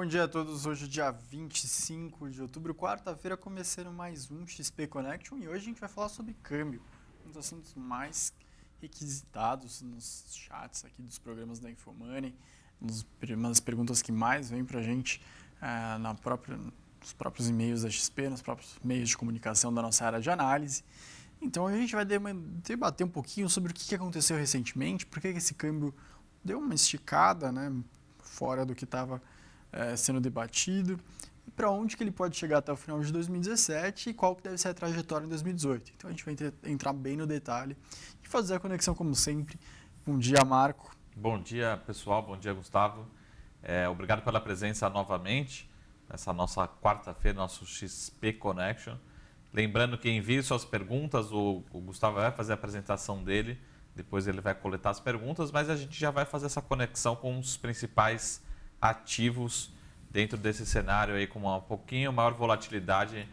Bom dia a todos. Hoje é dia 25 de outubro, quarta-feira, começando mais um XP Connection e hoje a gente vai falar sobre câmbio, um dos assuntos mais requisitados nos chats aqui dos programas da Infomoney, uma das perguntas que mais vem para a gente nos próprios e-mails da XP, nos próprios meios de comunicação da nossa área de análise. Então a gente vai debater um pouquinho sobre o que aconteceu recentemente, por que esse câmbio deu uma esticada, né, fora do que estava sendo debatido, e para onde que ele pode chegar até o final de 2017 e qual que deve ser a trajetória em 2018. Então a gente vai entrar bem no detalhe e fazer a conexão como sempre. Bom dia, Marco. Bom dia, pessoal. Bom dia, Gustavo. Obrigado pela presença novamente nessa nossa quarta-feira, nosso XP Connection. Lembrando que envie suas perguntas, o Gustavo vai fazer a apresentação dele, depois ele vai coletar as perguntas, mas a gente já vai fazer essa conexão com os principais ativos dentro desse cenário aí com uma pouquinho maior volatilidade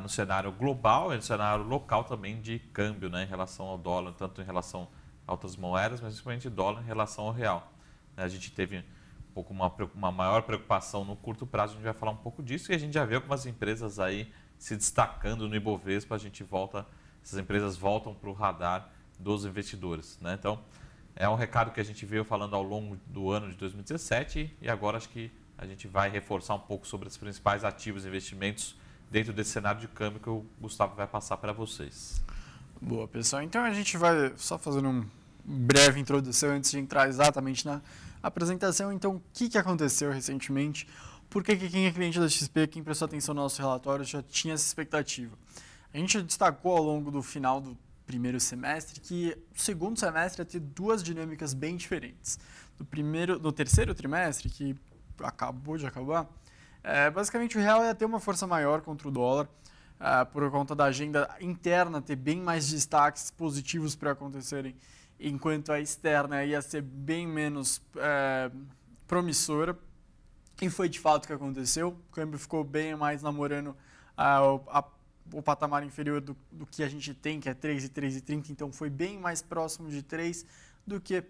no cenário global e no cenário local também de câmbio, né, em relação ao dólar, tanto em relação a outras moedas, mas principalmente dólar em relação ao real. A gente teve uma maior preocupação no curto prazo, a gente vai falar um pouco disso e a gente já vê algumas empresas aí se destacando no Ibovespa, essas empresas voltam para o radar dos investidores, né? Então, é um recado que a gente veio falando ao longo do ano de 2017 e agora acho que a gente vai reforçar um pouco sobre os principais ativos e investimentos dentro desse cenário de câmbio que o Gustavo vai passar para vocês. Boa, pessoal. Então a gente vai só fazendo uma breve introdução antes de entrar exatamente na apresentação. Então, o que aconteceu recentemente? Por que quem é cliente da XP, quem prestou atenção no nosso relatório, já tinha essa expectativa? A gente destacou ao longo do final do primeiro semestre que o segundo semestre ia ter duas dinâmicas bem diferentes. No terceiro trimestre, que acabou de acabar, basicamente o real ia ter uma força maior contra o dólar, por conta da agenda interna ter bem mais destaques positivos para acontecerem, enquanto a externa ia ser bem menos promissora. E foi de fato o que aconteceu. O câmbio ficou bem mais namorando o patamar inferior do que a gente tem, que é 3 e 3,30, então foi bem mais próximo de 3 do que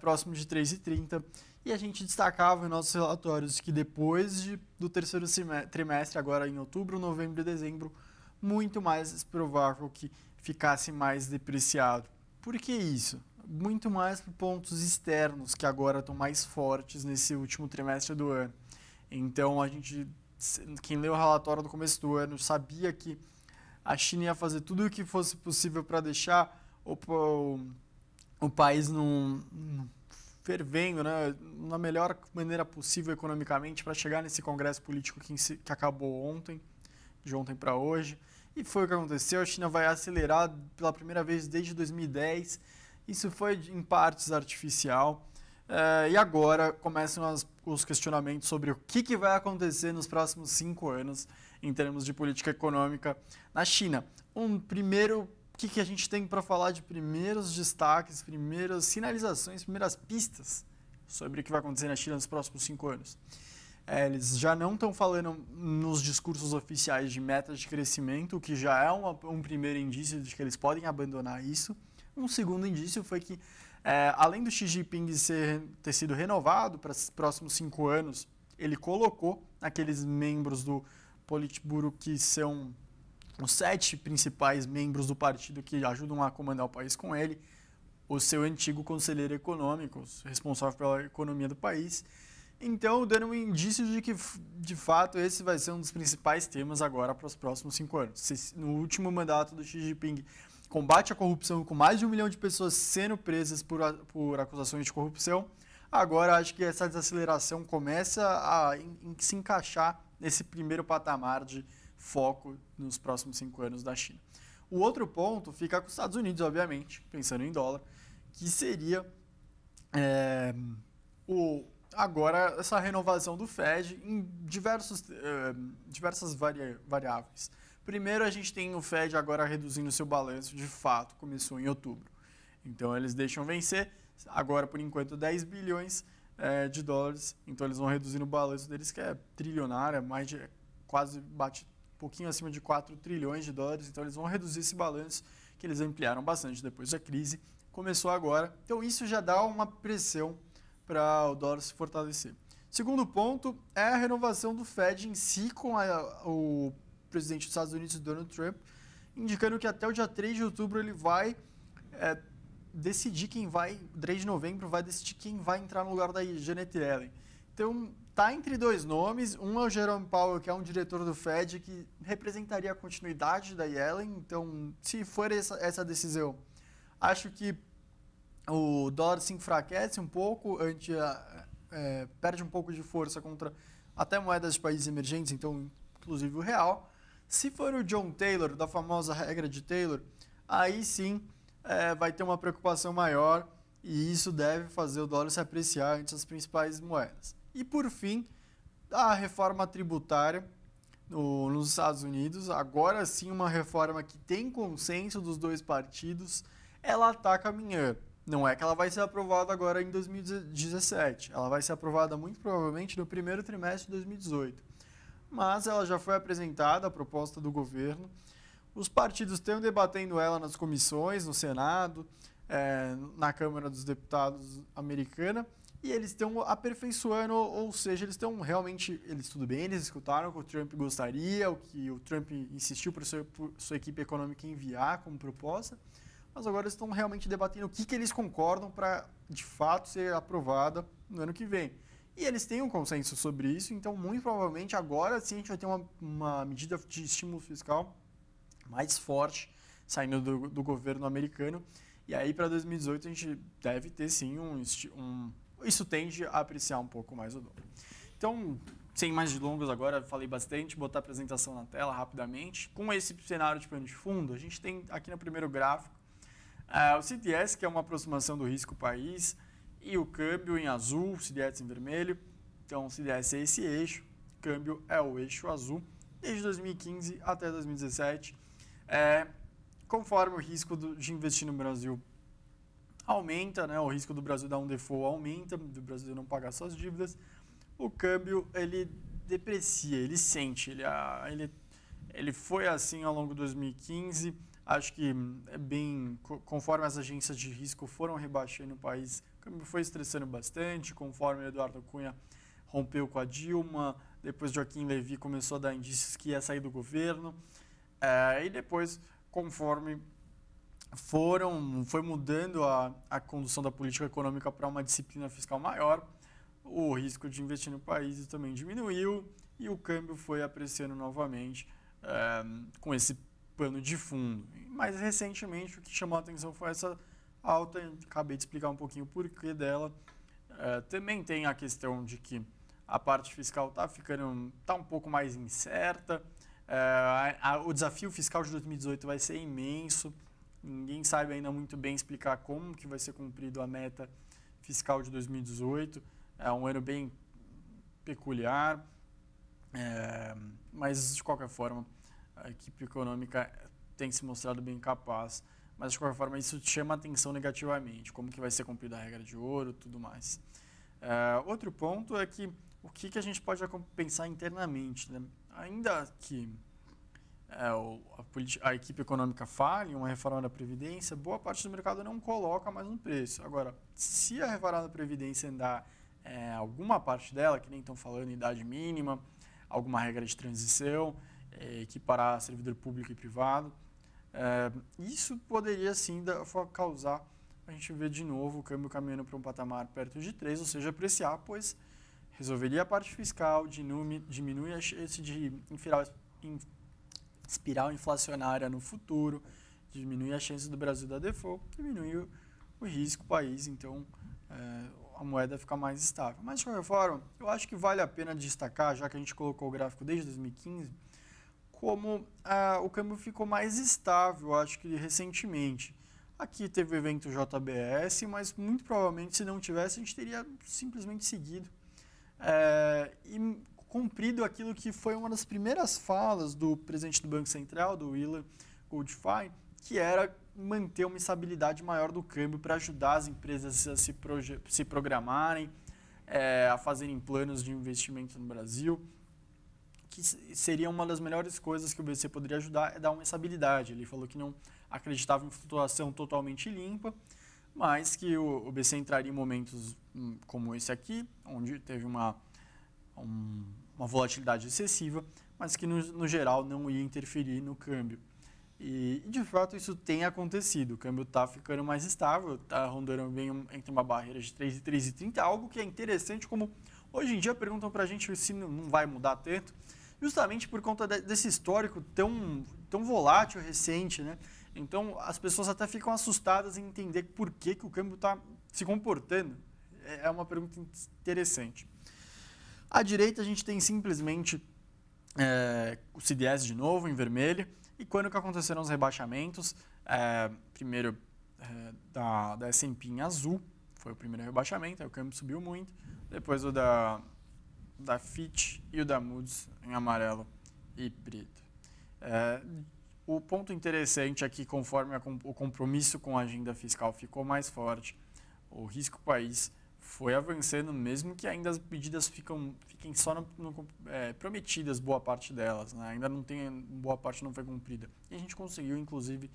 próximo de 3,30. E a gente destacava em nossos relatórios que depois do terceiro trimestre, agora em outubro, novembro e dezembro, muito mais provável que ficasse mais depreciado. Por que isso? Muito mais por pontos externos que agora estão mais fortes nesse último trimestre do ano. Então, quem leu o relatório do começo do ano sabia que a China ia fazer tudo o que fosse possível para deixar o país fervendo, né, na melhor maneira possível economicamente para chegar nesse congresso político que acabou ontem, de ontem para hoje. E foi o que aconteceu. A China vai acelerar pela primeira vez desde 2010. Isso foi em partes artificial. E agora começam os questionamentos sobre o que vai acontecer nos próximos 5 anos em termos de política econômica na China. Primeiro, o que a gente tem para falar de primeiros destaques, primeiras sinalizações, primeiras pistas sobre o que vai acontecer na China nos próximos 5 anos? Eles já não estão falando nos discursos oficiais de metas de crescimento, o que já é um primeiro indício de que eles podem abandonar isso. Um segundo indício foi que, além do Xi Jinping ter sido renovado para os próximos 5 anos, ele colocou aqueles membros do Politburo que são os 7 principais membros do partido que ajudam a comandar o país com ele, o seu antigo conselheiro econômico, responsável pela economia do país. Então, dando um indício de que, de fato, esse vai ser um dos principais temas agora para os próximos 5 anos. No último mandato do Xi Jinping, combate à corrupção, com mais de 1 milhão de pessoas sendo presas por acusações de corrupção, agora acho que essa desaceleração começa a se encaixar nesse primeiro patamar de foco nos próximos 5 anos da China. O outro ponto fica com os Estados Unidos, obviamente, pensando em dólar, que seria agora essa renovação do Fed em diversas variáveis. Primeiro, a gente tem o Fed agora reduzindo seu balanço, de fato, começou em outubro. Então, eles deixam vencer, agora, por enquanto, 10 bilhões de dólares. Então, eles vão reduzindo o balanço deles, que é trilionário, quase bate um pouquinho acima de 4 trilhões de dólares. Então, eles vão reduzir esse balanço, que eles ampliaram bastante depois da crise. Começou agora. Então, isso já dá uma pressão para o dólar se fortalecer. Segundo ponto é a renovação do Fed em si com o presidente dos Estados Unidos, Donald Trump, indicando que até o dia 3 de outubro ele vai decidir 3 de novembro, vai decidir quem vai entrar no lugar da Janet Yellen. Então, tá entre dois nomes. Um é o Jerome Powell, que é um diretor do Fed, que representaria a continuidade da Yellen. Então, se for essa decisão, acho que o dólar se enfraquece um pouco, perde um pouco de força contra até moedas de países emergentes, então, inclusive o real. Se for o John Taylor, da famosa regra de Taylor, aí sim vai ter uma preocupação maior e isso deve fazer o dólar se apreciar ante as principais moedas. E, por fim, a reforma tributária nos Estados Unidos. Agora sim, uma reforma que tem consenso dos dois partidos, ela está caminhando. Não é que ela vai ser aprovada agora em 2017. Ela vai ser aprovada muito provavelmente no primeiro trimestre de 2018. Mas ela já foi apresentada, a proposta do governo. Os partidos estão debatendo ela nas comissões, no Senado, na Câmara dos Deputados americana, e eles estão aperfeiçoando, ou seja, eles estão realmente, tudo bem, eles escutaram o que o Trump gostaria, o que o Trump insistiu por sua equipe econômica enviar como proposta, mas agora eles estão realmente debatendo o que eles concordam para, de fato, ser aprovada no ano que vem. E eles têm um consenso sobre isso, então, muito provavelmente, agora sim a gente vai ter uma medida de estímulo fiscal mais forte saindo do governo americano. E aí, para 2018, a gente deve ter, sim, isso tende a apreciar um pouco mais o dólar. Então, sem mais delongas agora, falei bastante, botar a apresentação na tela rapidamente. Com esse cenário de plano de fundo, a gente tem aqui no primeiro gráfico o CDS, que é uma aproximação do risco país, e o câmbio em azul, o CDS em vermelho. Então, o CDS é esse eixo, o câmbio é o eixo azul, desde 2015 até 2017. Conforme o risco de investir no Brasil aumenta, né, o risco do Brasil dar um default aumenta, do Brasil não pagar suas dívidas, o câmbio ele deprecia, ele sente, ele foi assim ao longo de 2015, acho que conforme as agências de risco foram rebaixando o país, o câmbio foi estressando bastante, conforme o Eduardo Cunha rompeu com a Dilma, depois Joaquim Levy começou a dar indícios que ia sair do governo, e depois, conforme foi mudando a condução da política econômica para uma disciplina fiscal maior, o risco de investir no país também diminuiu e o câmbio foi apreciando novamente com esse pano de fundo. Mais recentemente, o que chamou a atenção foi essa alta, acabei de explicar um pouquinho o porquê dela. Também tem a questão de que a parte fiscal está um pouco mais incerta, o desafio fiscal de 2018 vai ser imenso. Ninguém sabe ainda muito bem explicar como que vai ser cumprido a meta fiscal de 2018. É um ano bem peculiar, mas de qualquer forma a equipe econômica tem se mostrado bem capaz. Mas de qualquer forma isso chama atenção negativamente, como que vai ser cumprida a regra de ouro e tudo mais. Outro ponto é que o que a gente pode pensar internamente, né? Ainda que a equipe econômica fale em uma reforma da Previdência, boa parte do mercado não coloca mais no preço. Agora, se a reforma da Previdência andar alguma parte dela, que nem estão falando em idade mínima, alguma regra de transição, equiparar servidor público e privado, isso poderia sim causar a gente ver de novo o câmbio caminhando para um patamar perto de 3, ou seja, apreciar, pois resolveria a parte fiscal, diminui a chance de espiral inflacionária no futuro, diminui a chance do Brasil dar default, diminui o risco país, então a moeda fica mais estável. Mas, de qualquer forma, eu acho que vale a pena destacar, já que a gente colocou o gráfico desde 2015, como o câmbio ficou mais estável, acho que recentemente. Aqui teve o evento JBS, mas muito provavelmente, se não tivesse, a gente teria simplesmente seguido e cumprido aquilo que foi uma das primeiras falas do presidente do Banco Central, do Willard Goldfein, que era manter uma estabilidade maior do câmbio para ajudar as empresas a se programarem, a fazerem planos de investimento no Brasil, que seria uma das melhores coisas que o BC poderia ajudar, é dar uma estabilidade. Ele falou que não acreditava em flutuação totalmente limpa, mas que o BC entraria em momentos como esse aqui, onde teve uma uma volatilidade excessiva, mas que no geral não ia interferir no câmbio. E de fato isso tem acontecido, o câmbio está ficando mais estável, está rondando bem entre uma barreira de 3 e 3,30, algo que é interessante, como hoje em dia perguntam para a gente se não vai mudar tanto, justamente por conta desse histórico tão volátil recente, né? Então as pessoas até ficam assustadas em entender por que o câmbio está se comportando. É uma pergunta interessante. À direita a gente tem simplesmente o CDS de novo em vermelho. E quando que aconteceram os rebaixamentos? Primeiro da S&P em azul, foi o primeiro rebaixamento, aí o câmbio subiu muito. Depois o da Fitch e o da Moody's em amarelo e preto. O ponto interessante é que conforme o compromisso com a agenda fiscal ficou mais forte, o risco país foi avançando, mesmo que ainda as medidas fiquem só prometidas, boa parte delas, né? Ainda não tem, boa parte não foi cumprida. E a gente conseguiu, inclusive,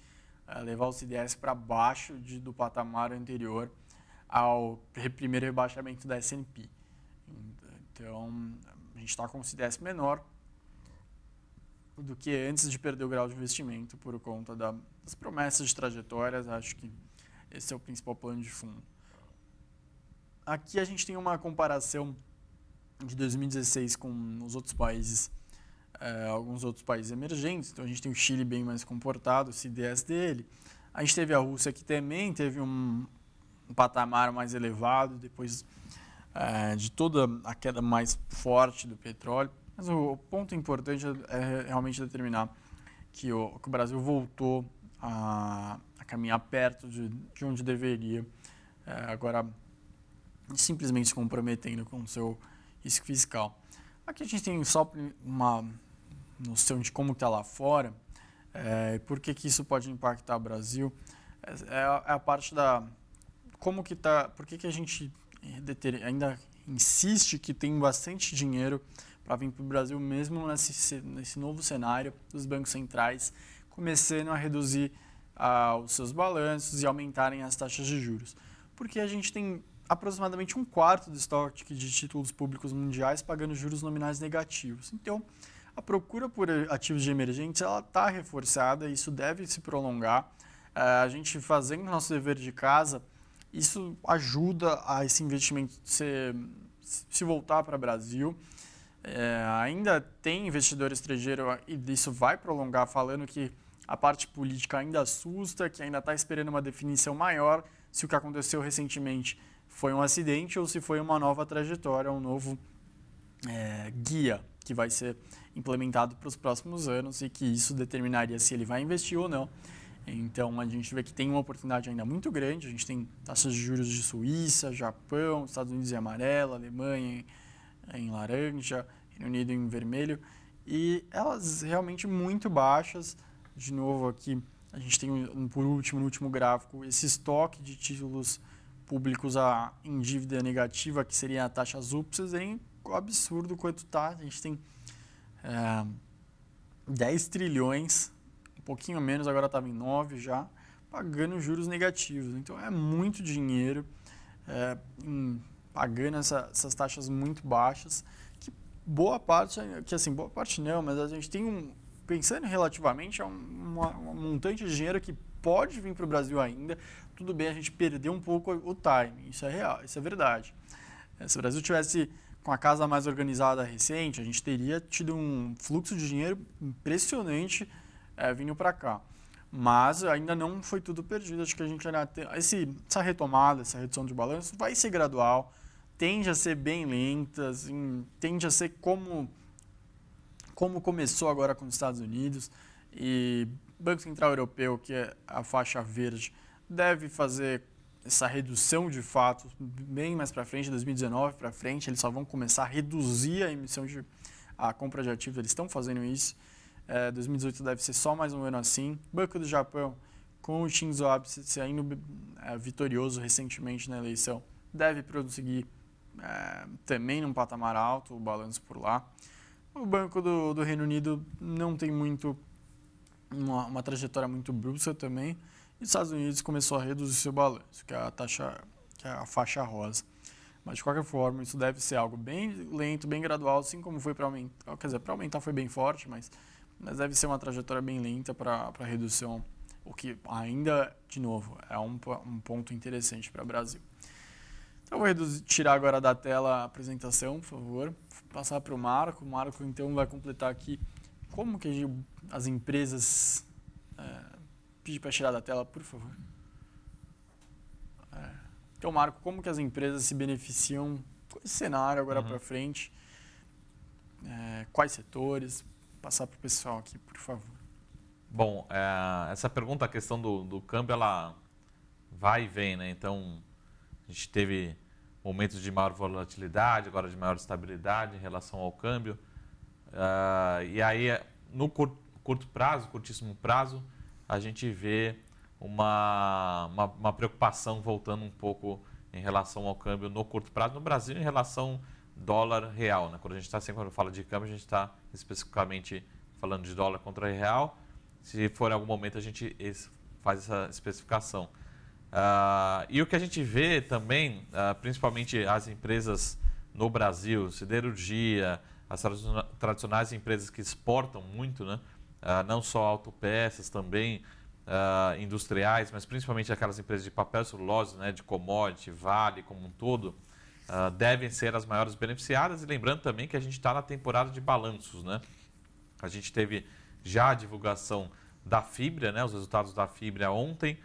levar o CDS para baixo do patamar anterior ao primeiro rebaixamento da S&P. Então, a gente está com o CDS menor do que antes de perder o grau de investimento por conta das promessas de trajetórias. Acho que esse é o principal plano de fundo. Aqui a gente tem uma comparação de 2016 com os outros países, alguns outros países emergentes. Então a gente tem o Chile bem mais comportado, o CDS dele. A gente teve a Rússia que também teve um patamar mais elevado depois de toda a queda mais forte do petróleo. Mas o ponto importante é realmente determinar que o Brasil voltou a caminhar perto de onde deveria, agora simplesmente se comprometendo com o seu risco fiscal. Aqui a gente tem só uma noção de como está lá fora, por que isso pode impactar o Brasil. É a parte como que está, por que a gente ainda insiste que tem bastante dinheiro para vir para o Brasil, mesmo nesse novo cenário dos bancos centrais começando a reduzir os seus balanços e aumentarem as taxas de juros. Porque a gente tem aproximadamente 1/4 do estoque de títulos públicos mundiais pagando juros nominais negativos. Então, a procura por ativos de emergentes está reforçada e isso deve se prolongar. A gente fazendo nosso dever de casa, isso ajuda a esse investimento se voltar para o Brasil. Ainda tem investidor estrangeiro e isso vai prolongar, falando que a parte política ainda assusta, que ainda está esperando uma definição maior se o que aconteceu recentemente foi um acidente ou se foi uma nova trajetória, um novo guia que vai ser implementado para os próximos anos e que isso determinaria se ele vai investir ou não. Então, a gente vê que tem uma oportunidade ainda muito grande. A gente tem taxas de juros de Suíça, Japão, Estados Unidos em amarelo, Alemanha em laranja, Reino Unido em vermelho, e elas realmente muito baixas. De novo aqui, a gente tem, por último, no último gráfico, esse estoque de títulos públicos em dívida negativa, que seria a taxa azul. Para vocês verem o absurdo quanto está. A gente tem 10 trilhões, um pouquinho menos, agora estava em 9 já, pagando juros negativos. Então é muito dinheiro pagando essas taxas muito baixas, que boa parte não, mas a gente tem pensando relativamente, é um montante de dinheiro que pode vir para o Brasil ainda. Tudo bem, a gente perdeu um pouco o timing, isso é real, isso é verdade. Se o Brasil tivesse com a casa mais organizada recente, a gente teria tido um fluxo de dinheiro impressionante vindo para cá. Mas ainda não foi tudo perdido. Acho que a gente ainda tem essa retomada, essa redução de balanço vai ser gradual, tende a ser bem lenta, assim, tende a ser como começou agora com os Estados Unidos. E o Banco Central Europeu, que é a faixa verde, deve fazer essa redução de fato bem mais para frente, 2019 para frente. Eles só vão começar a reduzir a compra de ativos, eles estão fazendo isso. 2018 deve ser só mais um ano assim. Banco do Japão, com o Shinzo Abe saindo vitorioso recentemente na eleição, deve prosseguir também num patamar alto, o balanço por lá. O Banco do Reino Unido não tem uma trajetória muito brusca também. E os Estados Unidos começou a reduzir seu balanço, que é a faixa rosa. Mas, de qualquer forma, isso deve ser algo bem lento, bem gradual, assim como foi para aumentar. Quer dizer, para aumentar foi bem forte, mas deve ser uma trajetória bem lenta para redução, o que ainda, de novo, é um ponto interessante para o Brasil. Então, eu vou tirar agora da tela a apresentação, por favor, passar para o Marco. O Marco, então, vai completar aqui como que as empresas... pedir para tirar da tela, por favor. Então, Marco, como que as empresas se beneficiam com esse cenário agora para frente? Quais setores? Passar para o pessoal aqui, por favor. Bom, essa pergunta, a questão do câmbio, ela vai e vem, né? Então, a gente teve momentos de maior volatilidade, agora de maior estabilidade em relação ao câmbio. E aí, no curto prazo, curtíssimo prazo, a gente vê uma preocupação voltando um pouco em relação ao câmbio no curto prazo no Brasil em relação dólar real, né? Quando a gente está quando fala de câmbio, a gente está especificamente falando de dólar contra real. Se for em algum momento, a gente faz essa especificação. E o que a gente vê também, principalmente as empresas no Brasil, siderurgia, as tradicionais empresas que exportam muito, né? Não só autopeças, também industriais, mas principalmente aquelas empresas de papel e celulose, né, de commodity, Vale como um todo, devem ser as maiores beneficiadas. E lembrando também que a gente está na temporada de balanços, né? A gente teve já a divulgação da Fibra, né, os resultados da Fibra ontem,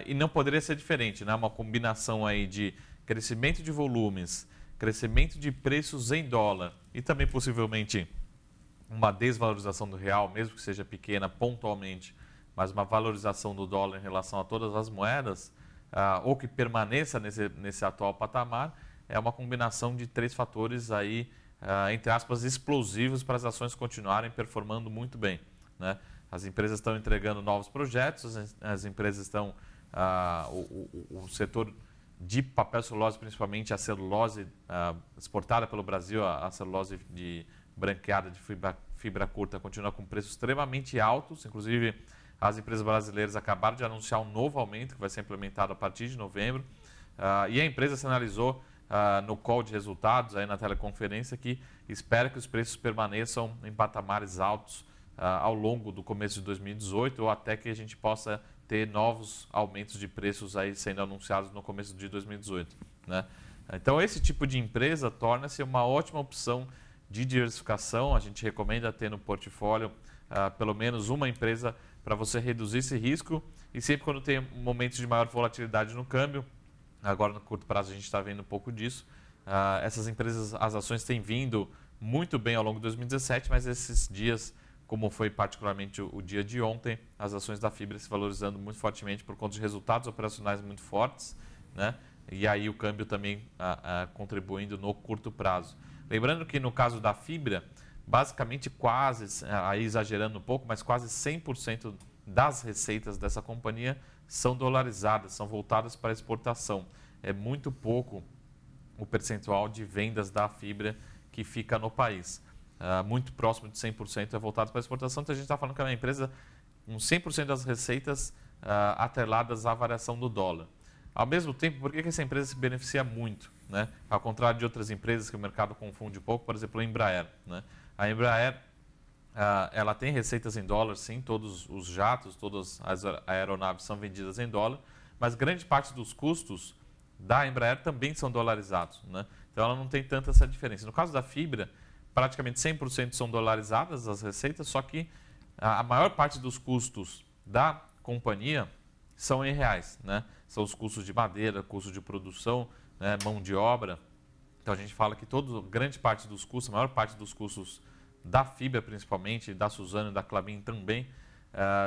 e não poderia ser diferente, né? Uma combinação aí de crescimento de volumes, crescimento de preços em dólar e também possivelmente uma desvalorização do real, mesmo que seja pequena pontualmente, mas uma valorização do dólar em relação a todas as moedas, ou que permaneça nesse atual patamar, é uma combinação de três fatores aí, entre aspas, explosivos para as ações continuarem performando muito bem, né? As empresas estão entregando novos projetos, as empresas estão, o setor de papel celulose, principalmente a celulose exportada pelo Brasil, a celulose branqueada de fibra curta, continua com preços extremamente altos. Inclusive, as empresas brasileiras acabaram de anunciar um novo aumento que vai ser implementado a partir de novembro. E a empresa sinalizou no call de resultados, aí na teleconferência, que espera que os preços permaneçam em patamares altos ao longo do começo de 2018 ou até que a gente possa ter novos aumentos de preços aí sendo anunciados no começo de 2018, né? Então, esse tipo de empresa torna-se uma ótima opção de diversificação. A gente recomenda ter no portfólio pelo menos uma empresa para você reduzir esse risco. E sempre quando tem momentos de maior volatilidade no câmbio, agora no curto prazo a gente está vendo um pouco disso, essas empresas, as ações têm vindo muito bem ao longo de 2017, mas esses dias, como foi particularmente o dia de ontem, as ações da Fibra se valorizando muito fortemente por conta de resultados operacionais muito fortes, né? E aí o câmbio também contribuindo no curto prazo. Lembrando que no caso da Fibra, basicamente quase, aí exagerando um pouco, mas quase 100% das receitas dessa companhia são dolarizadas, são voltadas para exportação. É muito pouco o percentual de vendas da Fibra que fica no país. Muito próximo de 100% é voltado para exportação. Então a gente está falando que é uma empresa com 100% das receitas atreladas à variação do dólar. Ao mesmo tempo, por que essa empresa se beneficia muito, né? Ao contrário de outras empresas que o mercado confunde um pouco, por exemplo, a Embraer, né? A Embraer ela tem receitas em dólar, sim, todos os jatos, todas as aeronaves são vendidas em dólar, mas grande parte dos custos da Embraer também são dolarizados, né? Então ela não tem tanta essa diferença. No caso da Fibra, praticamente 100% são dolarizadas as receitas, só que a maior parte dos custos da companhia são em reais, né? São os custos de madeira, custo de produção, né? Mão de obra. Então a gente fala que grande parte dos custos, a maior parte dos custos da Fibra principalmente, da Suzano e da Klabin também,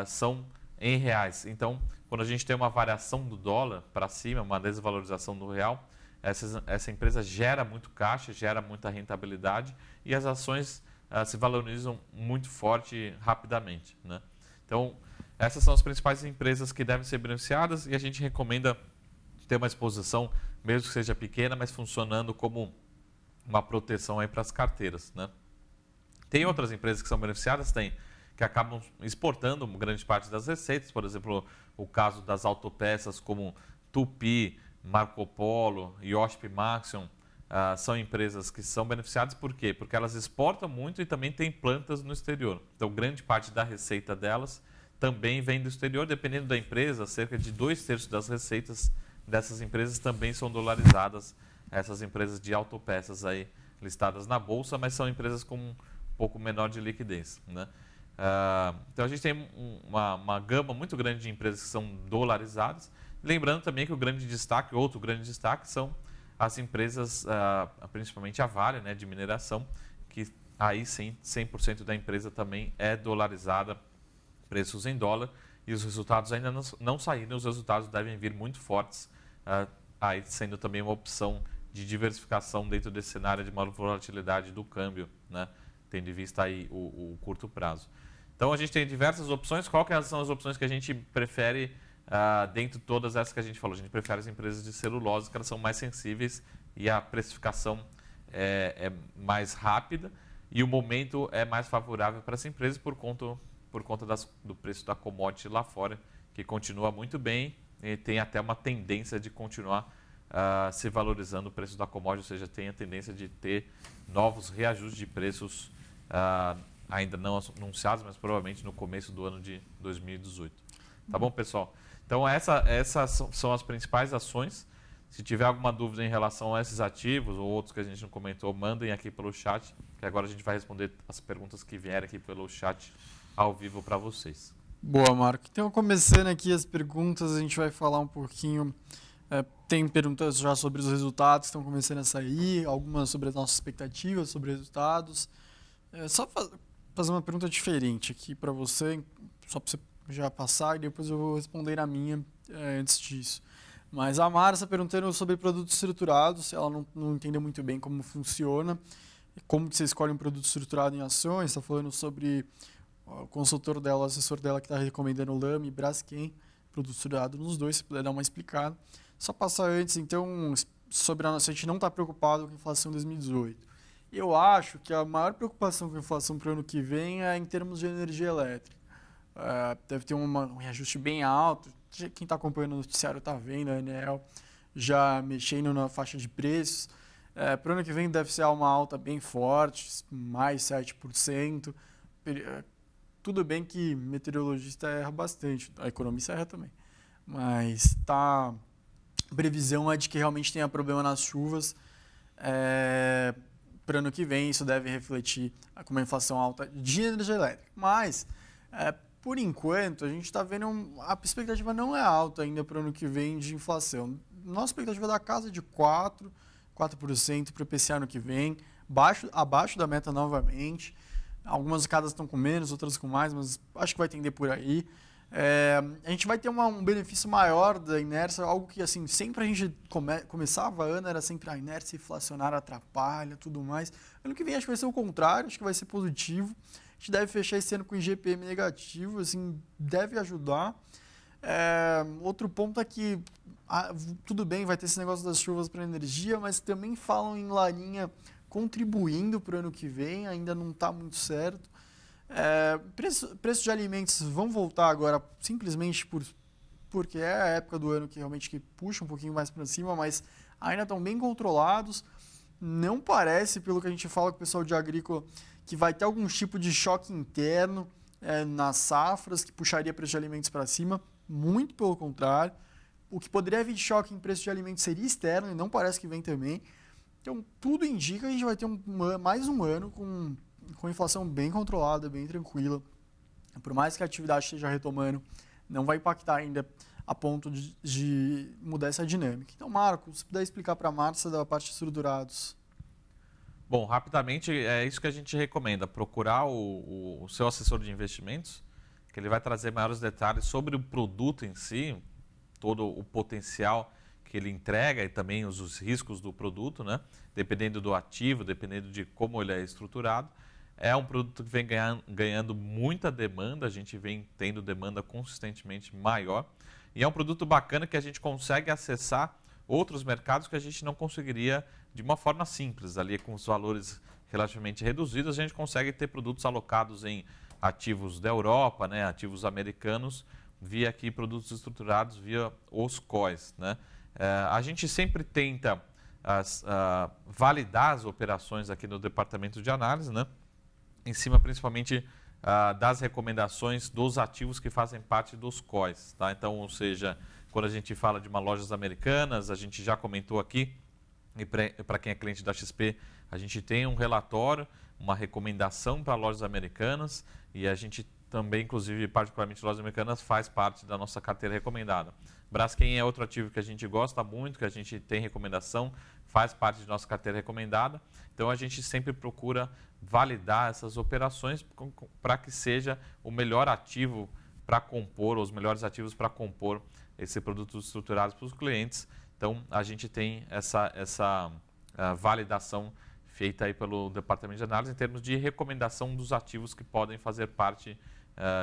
são em reais. Então, quando a gente tem uma variação do dólar para cima, uma desvalorização do real, essa empresa gera muito caixa, gera muita rentabilidade e as ações se valorizam muito forte rapidamente, né? Então, essas são as principais empresas que devem ser beneficiadas e a gente recomenda ter uma exposição, mesmo que seja pequena, mas funcionando como uma proteção aí para as carteiras, né? Tem outras empresas que são beneficiadas, que acabam exportando grande parte das receitas, por exemplo, o caso das autopeças como Tupi, Marco Polo, Iochpe Maxion, são empresas que são beneficiadas por quê? Porque elas exportam muito e também têm plantas no exterior. Então, grande parte da receita delas também vem do exterior, dependendo da empresa, cerca de 2/3 das receitas dessas empresas também são dolarizadas. Essas empresas de autopeças aí listadas na bolsa, mas são empresas com um pouco menor de liquidez, né? Então a gente tem uma gama muito grande de empresas que são dolarizadas. Lembrando também que outro grande destaque são as empresas, principalmente a Vale, né, de mineração, que aí sim 100% da empresa também é dolarizada, preços em dólar, e os resultados ainda não saíram, os resultados devem vir muito fortes, aí sendo também uma opção de diversificação dentro desse cenário de maior volatilidade do câmbio, né, tendo em vista aí o curto prazo. Então a gente tem diversas opções. Qual que são as opções que a gente prefere dentro de todas essas que a gente falou? A gente prefere as empresas de celulose, que elas são mais sensíveis e a precificação é mais rápida e o momento é mais favorável para essa empresa por conta do preço da commodity lá fora, que continua muito bem e tem até uma tendência de continuar se valorizando o preço da commodity, ou seja, tem a tendência de ter novos reajustes de preços ainda não anunciados, mas provavelmente no começo do ano de 2018. Tá bom, pessoal? Então, essas são as principais ações. Se tiver alguma dúvida em relação a esses ativos ou outros que a gente não comentou, mandem aqui pelo chat, que agora a gente vai responder as perguntas que vierem aqui pelo chat ao vivo para vocês. Boa, Marco. Então, começando aqui as perguntas, a gente vai falar um pouquinho. Tem perguntas já sobre os resultados que estão começando a sair, algumas sobre as nossas expectativas sobre resultados. Só fazer uma pergunta diferente aqui para você, só para você já passar e depois eu vou responder a minha antes disso. Mas a Mara está perguntando sobre produtos estruturados, ela não entendeu muito bem como funciona, como que você escolhe um produto estruturado em ações, está falando sobre o consultor dela, o assessor dela que está recomendando o Lame e Braskem, produto estruturado nos dois, se puder dar uma explicada. Só passar antes, então, sobre a gente não está preocupado com a inflação em 2018. Eu acho que a maior preocupação com a inflação para o ano que vem é em termos de energia elétrica. Deve ter um reajuste bem alto. Quem está acompanhando o noticiário está vendo, a Enel já mexendo na faixa de preços. Para o ano que vem deve ser uma alta bem forte, mais 7%. Tudo bem que meteorologista erra bastante, a economista erra também. Mas a previsão é de que realmente tenha problema nas chuvas. Para o ano que vem, isso deve refletir com uma inflação alta de energia elétrica. Mas, por enquanto, a gente está vendo a expectativa não é alta ainda para o ano que vem de inflação. Nossa expectativa da casa é de 4% para o IPCA ano que vem, abaixo da meta novamente. Algumas casas estão com menos, outras com mais, mas acho que vai tender por aí. A gente vai ter um benefício maior da inércia, algo que assim, sempre a gente começava ano, era sempre a inércia inflacionária atrapalha, tudo mais. Ano que vem acho que vai ser o contrário, acho que vai ser positivo. A gente deve fechar esse ano com IGPM negativo, assim, deve ajudar. Outro ponto é que, tudo bem, vai ter esse negócio das chuvas para energia, mas também falam em Laninha contribuindo para o ano que vem, ainda não está muito certo. Preços de alimentos vão voltar agora simplesmente porque é a época do ano que realmente que puxa um pouquinho mais para cima, mas ainda estão bem controlados. Não parece, pelo que a gente fala com o pessoal de agrícola, que vai ter algum tipo de choque interno nas safras que puxaria preço de alimentos para cima. Muito pelo contrário. O que poderia vir de choque em preço de alimentos seria externo e não parece que vem também. Então, tudo indica que a gente vai ter mais um ano com inflação bem controlada, bem tranquila. Por mais que a atividade esteja retomando, não vai impactar ainda a ponto de mudar essa dinâmica. Então, Marco, se puder explicar para a Márcia da parte de estruturados. Bom, rapidamente, é isso que a gente recomenda. Procurar o seu assessor de investimentos, que ele vai trazer maiores detalhes sobre o produto em si, todo o potencial que ele entrega e também os riscos do produto, né? Dependendo do ativo, dependendo de como ele é estruturado. É um produto que vem ganhando muita demanda, a gente vem tendo demanda consistentemente maior. E é um produto bacana que a gente consegue acessar outros mercados que a gente não conseguiria de uma forma simples. Ali com os valores relativamente reduzidos, a gente consegue ter produtos alocados em ativos da Europa, né? Ativos americanos, via aqui produtos estruturados via os COIs, né? A gente sempre tenta validar as operações aqui no departamento de análise, né? Em cima principalmente das recomendações dos ativos que fazem parte dos COIs. Tá? Então, ou seja, quando a gente fala de uma lojas americanas, a gente já comentou aqui, e para quem é cliente da XP, a gente tem um relatório, uma recomendação para lojas americanas, e a gente também, inclusive, particularmente lojas americanas, faz parte da nossa carteira recomendada. Braskem é outro ativo que a gente gosta muito, que a gente tem recomendação, faz parte de nossa carteira recomendada. Então, a gente sempre procura validar essas operações para que seja o melhor ativo para compor, os melhores ativos para compor esse produto estruturado para os clientes. Então, a gente tem essa validação feita aí pelo departamento de análise em termos de recomendação dos ativos que podem fazer parte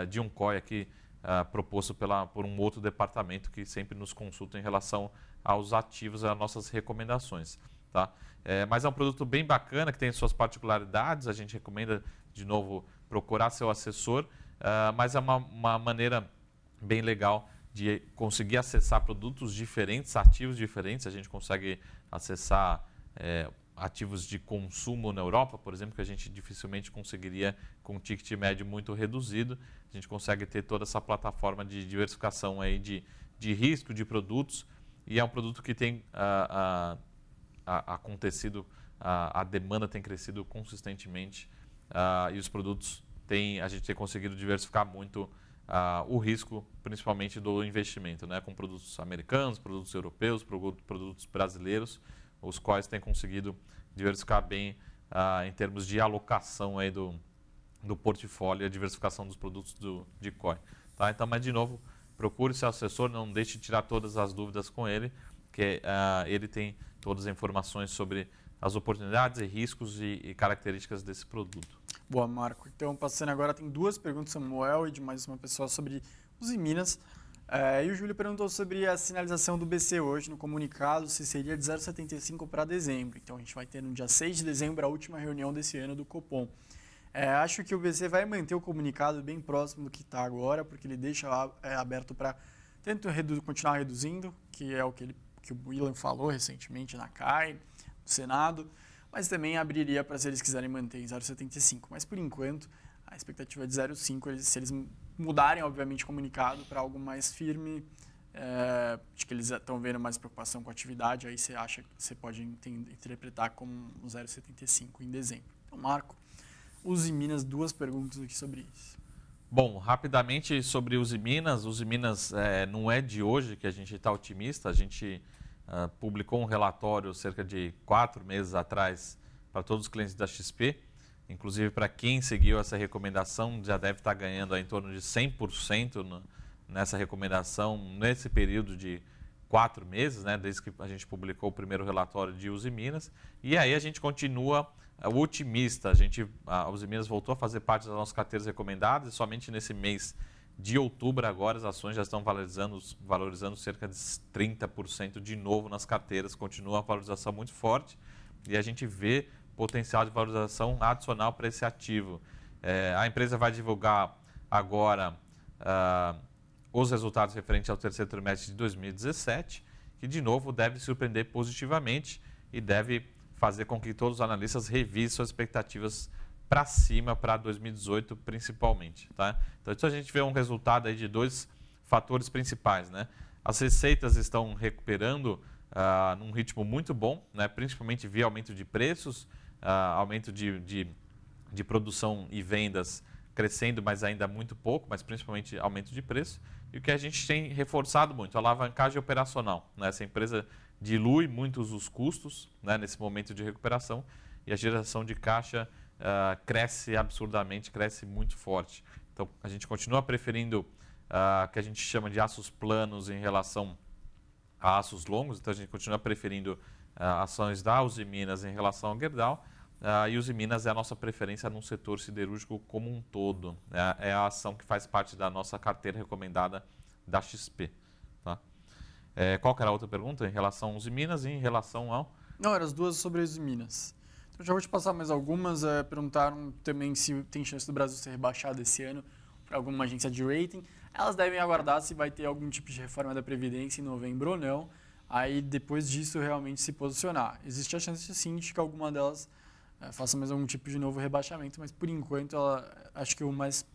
de um COI aqui proposto por um outro departamento que sempre nos consulta em relação aos ativos, às nossas recomendações. Tá? Mas é um produto bem bacana, que tem suas particularidades, a gente recomenda, de novo, procurar seu assessor, mas é uma maneira bem legal de conseguir acessar produtos diferentes, ativos diferentes. A gente consegue acessar ativos de consumo na Europa, por exemplo, que a gente dificilmente conseguiria com um ticket médio muito reduzido. A gente consegue ter toda essa plataforma de diversificação aí de risco de produtos, e é um produto que tem acontecido, a demanda tem crescido consistentemente, e os produtos a gente tem conseguido diversificar muito o risco, principalmente do investimento, né? Com produtos americanos, produtos europeus, produtos brasileiros, os quais têm conseguido diversificar bem em termos de alocação aí do portfólio e a diversificação dos produtos de COI. Tá? Então, mas de novo, procure seu assessor, não deixe de tirar todas as dúvidas com ele, que ele tem todas as informações sobre as oportunidades e riscos e características desse produto. Boa, Marco. Então, passando agora, tem duas perguntas, Samuel, e de mais uma pessoa sobre os Minas. E o Júlio perguntou sobre a sinalização do BC hoje no comunicado, se seria de 0,75 para dezembro. Então, a gente vai ter no dia 6 de dezembro a última reunião desse ano do Copom. Acho que o BC vai manter o comunicado bem próximo do que está agora, porque ele deixa aberto para tentar continuar reduzindo, que é o que o William falou recentemente na CAI, no Senado, mas também abriria para, se eles quiserem manter em 0,75. Mas, por enquanto, a expectativa é de 0,5. Se eles mudarem, obviamente, o comunicado para algo mais firme, acho que eles estão vendo mais preocupação com a atividade, aí você pode interpretar como um 0,75 em dezembro. Então, Marco, Uzi Minas, duas perguntas aqui sobre isso. Bom, rapidamente sobre Uzi Minas. Uzi Minas não é de hoje que a gente está otimista. A gente publicou um relatório cerca de 4 meses atrás para todos os clientes da XP. Inclusive, para quem seguiu essa recomendação, já deve estar ganhando em torno de 100% nessa recomendação, nesse período de 4 meses, né, desde que a gente publicou o primeiro relatório de Uzi Minas. E aí a gente continua otimista. A Uzi Minas voltou a fazer parte das nossas carteiras recomendadas, e somente nesse mês de outubro agora as ações já estão valorizando cerca de 30% de novo nas carteiras. Continua a valorização muito forte e a gente vê potencial de valorização adicional para esse ativo. A empresa vai divulgar agora os resultados referentes ao terceiro trimestre de 2017, que de novo deve surpreender positivamente e deve fazer com que todos os analistas revisem suas expectativas para cima para 2018 principalmente. Tá? Então, isso a gente vê um resultado aí de dois fatores principais. Né? As receitas estão recuperando num ritmo muito bom, né? Principalmente via aumento de preços, aumento de produção e vendas crescendo, mas ainda muito pouco, mas principalmente aumento de preço. E o que a gente tem reforçado muito, a alavancagem operacional. Né? Essa empresa dilui muitos os custos, né, nesse momento de recuperação, e a geração de caixa cresce absurdamente, cresce muito forte. Então, a gente continua preferindo o que a gente chama de aços planos em relação a aços longos. Então, a gente continua preferindo ações da Uzi Minas em relação ao Gerdau. E Uzi Minas é a nossa preferência no setor siderúrgico como um todo. É a ação que faz parte da nossa carteira recomendada da XP. Tá? Qual que era a outra pergunta? Em relação a Uzi Minas e em relação ao... Não, eram as duas sobre Uzi Minas. Então, já vou te passar mais algumas. Perguntaram também se tem chance do Brasil ser rebaixado esse ano para alguma agência de rating. Elas devem aguardar se vai ter algum tipo de reforma da Previdência em novembro ou não. aí depois disso realmente se posicionar. Existe a chance sim de que alguma delas faça mais algum tipo de novo rebaixamento, mas por enquanto acho que o mais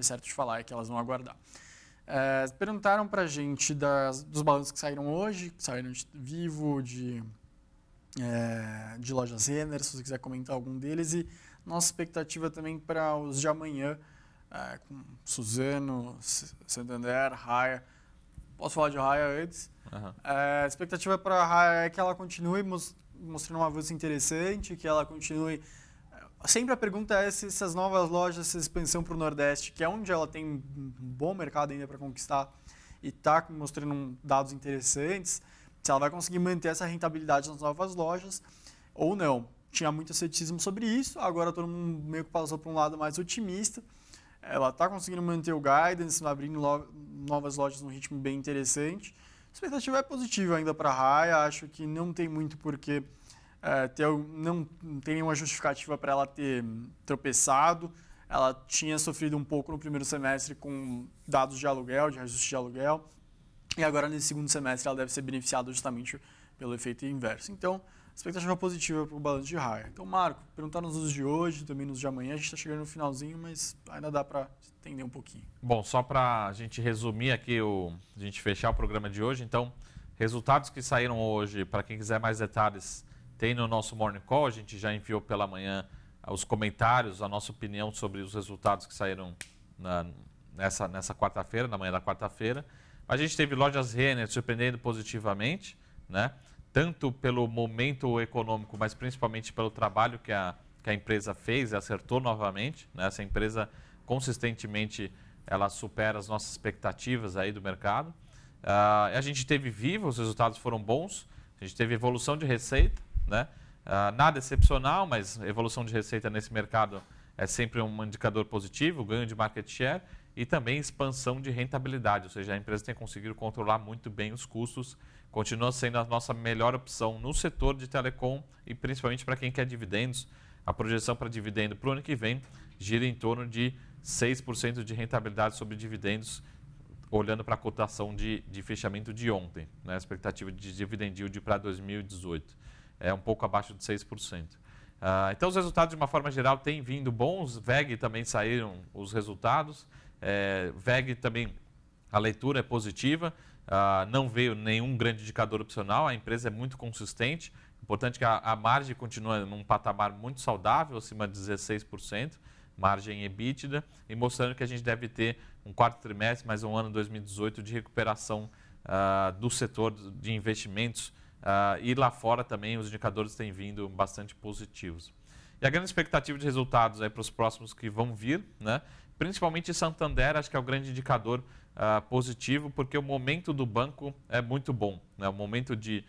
certo de falar é que elas vão aguardar. Perguntaram para a gente dos balanços que saíram hoje, que saíram de Vivo, de Lojas Renner, se você quiser comentar algum deles, e nossa expectativa também para os de amanhã, com Suzano, Santander, Raia. Posso falar de Raia antes? Uhum. A expectativa para a Raia é que ela continue mostrando um avanço interessante, que ela continue... Sempre a pergunta é se essas novas lojas, essa expansão para o Nordeste, que é onde ela tem um bom mercado ainda para conquistar e está mostrando dados interessantes, se ela vai conseguir manter essa rentabilidade nas novas lojas ou não. Tinha muito ceticismo sobre isso, agora todo mundo meio que passou para um lado mais otimista. Ela está conseguindo manter o guidance, abrindo novas lojas num ritmo bem interessante. A expectativa é positiva ainda para a Raia, acho que não tem muito porquê, não tem nenhuma justificativa para ela ter tropeçado. Ela tinha sofrido um pouco no primeiro semestre com dados de aluguel, de reajuste de aluguel, e agora nesse segundo semestre ela deve ser beneficiada justamente pelo efeito inverso. Então, expectativa positiva para o balanço de Raia. Então, Marco, perguntar nos usos de hoje, também nos de amanhã, a gente está chegando no finalzinho, mas ainda dá para entender um pouquinho. Bom, só para a gente resumir aqui, a gente fechar o programa de hoje, então, resultados que saíram hoje, para quem quiser mais detalhes, tem no nosso Morning Call, a gente já enviou pela manhã os comentários, a nossa opinião sobre os resultados que saíram nessa quarta-feira, na manhã da quarta-feira. A gente teve Lojas Renner surpreendendo positivamente, né? Tanto pelo momento econômico, mas principalmente pelo trabalho que a empresa fez e acertou novamente, né? Essa empresa, consistentemente, ela supera as nossas expectativas aí do mercado. A gente teve Vivo, os resultados foram bons, a gente teve evolução de receita, né? Nada excepcional, mas evolução de receita nesse mercado é sempre um indicador positivo, ganho de market share e também expansão de rentabilidade, ou seja, a empresa tem conseguido controlar muito bem os custos, continua sendo a nossa melhor opção no setor de telecom e principalmente para quem quer dividendos. A projeção para dividendo para o ano que vem gira em torno de 6% de rentabilidade sobre dividendos, olhando para a cotação de fechamento de ontem, né? A expectativa de dividend yield para 2018 é um pouco abaixo de 6%. Então, os resultados, de uma forma geral, têm vindo bons. VEG também saíram os resultados. VEG também, a leitura é positiva. Não veio nenhum grande indicador opcional. A empresa é muito consistente. Importante que a margem continue num patamar muito saudável, acima de 16%, margem EBITDA, e mostrando que a gente deve ter um quarto trimestre, mais um ano 2018, de recuperação do setor de investimentos. E lá fora também os indicadores têm vindo bastante positivos. E a grande expectativa de resultados para os próximos que vão vir, né? Principalmente Santander, acho que é o grande indicador positivo, porque o momento do banco é muito bom, né? O momento de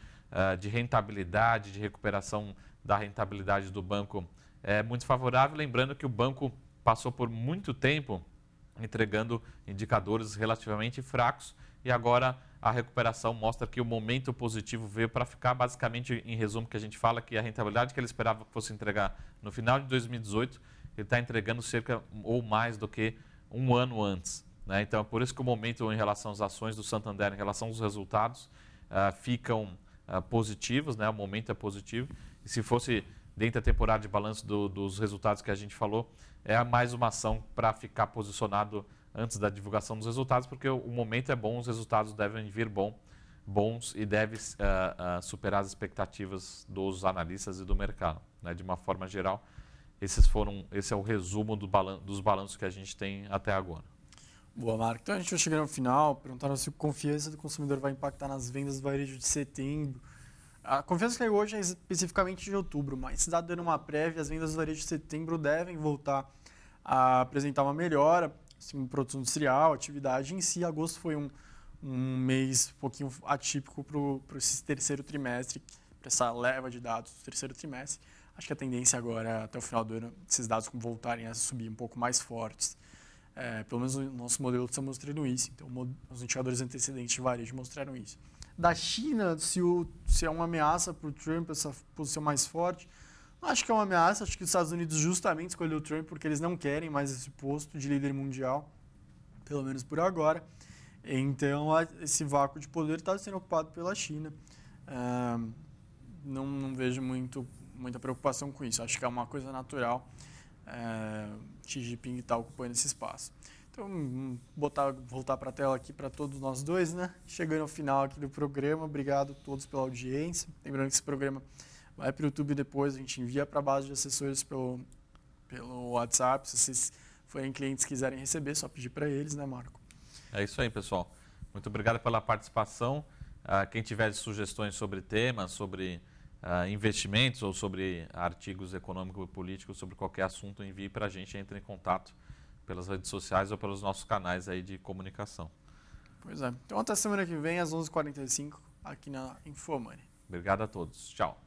rentabilidade, de recuperação da rentabilidade do banco é muito favorável. Lembrando que o banco passou por muito tempo entregando indicadores relativamente fracos e agora a recuperação mostra que o momento positivo veio para ficar. Basicamente, em resumo, que a gente fala que a rentabilidade que ele esperava que fosse entregar no final de 2018, ele está entregando cerca ou mais do que um ano antes, né? Então, é por isso que o momento em relação às ações do Santander, em relação aos resultados, ficam positivos, né? O momento é positivo. E se fosse dentro da temporada de balanço dos resultados que a gente falou, é mais uma ação para ficar posicionado antes da divulgação dos resultados, porque o momento é bom, os resultados devem vir bons e devem superar as expectativas dos analistas e do mercado, né? De uma forma geral, esse é o resumo dos balanços que a gente tem até agora. Boa, Marco. Então a gente vai chegando ao final. Perguntaram se a confiança do consumidor vai impactar nas vendas do varejo de setembro. A confiança caiu hoje é especificamente de outubro, mas dado dando uma prévia, as vendas do varejo de setembro devem voltar a apresentar uma melhora. Assim, produção industrial, atividade em si. Agosto foi um mês um pouquinho atípico para esse terceiro trimestre, para essa leva de dados do terceiro trimestre. Acho que a tendência agora, até o final do ano, esses dados voltarem a subir um pouco mais fortes. Pelo menos o nosso modelo está mostrando isso. Então, os indicadores antecedentes de varejo mostraram isso. Da China, se é uma ameaça para o Trump, essa posição mais forte, não acho que é uma ameaça. Acho que os Estados Unidos justamente escolheu o Trump porque eles não querem mais esse posto de líder mundial, pelo menos por agora. Então, esse vácuo de poder está sendo ocupado pela China. Não vejo muita preocupação com isso. Acho que é uma coisa natural. Xi Jinping está ocupando esse espaço. Então, voltar para a tela aqui para todos nós dois, né? Chegando ao final aqui do programa. Obrigado a todos pela audiência. Lembrando que esse programa vai para o YouTube depois. A gente envia para a base de assessores pelo WhatsApp. Se vocês forem clientes e quiserem receber, só pedir para eles, né, Marco? É isso aí, pessoal. Muito obrigado pela participação. Quem tiver sugestões sobre temas, sobre investimentos ou sobre artigos econômicos e políticos, sobre qualquer assunto, envie para a gente, entre em contato pelas redes sociais ou pelos nossos canais aí de comunicação. Pois é. Então até semana que vem, às 11h45, aqui na InfoMoney. Obrigado a todos. Tchau.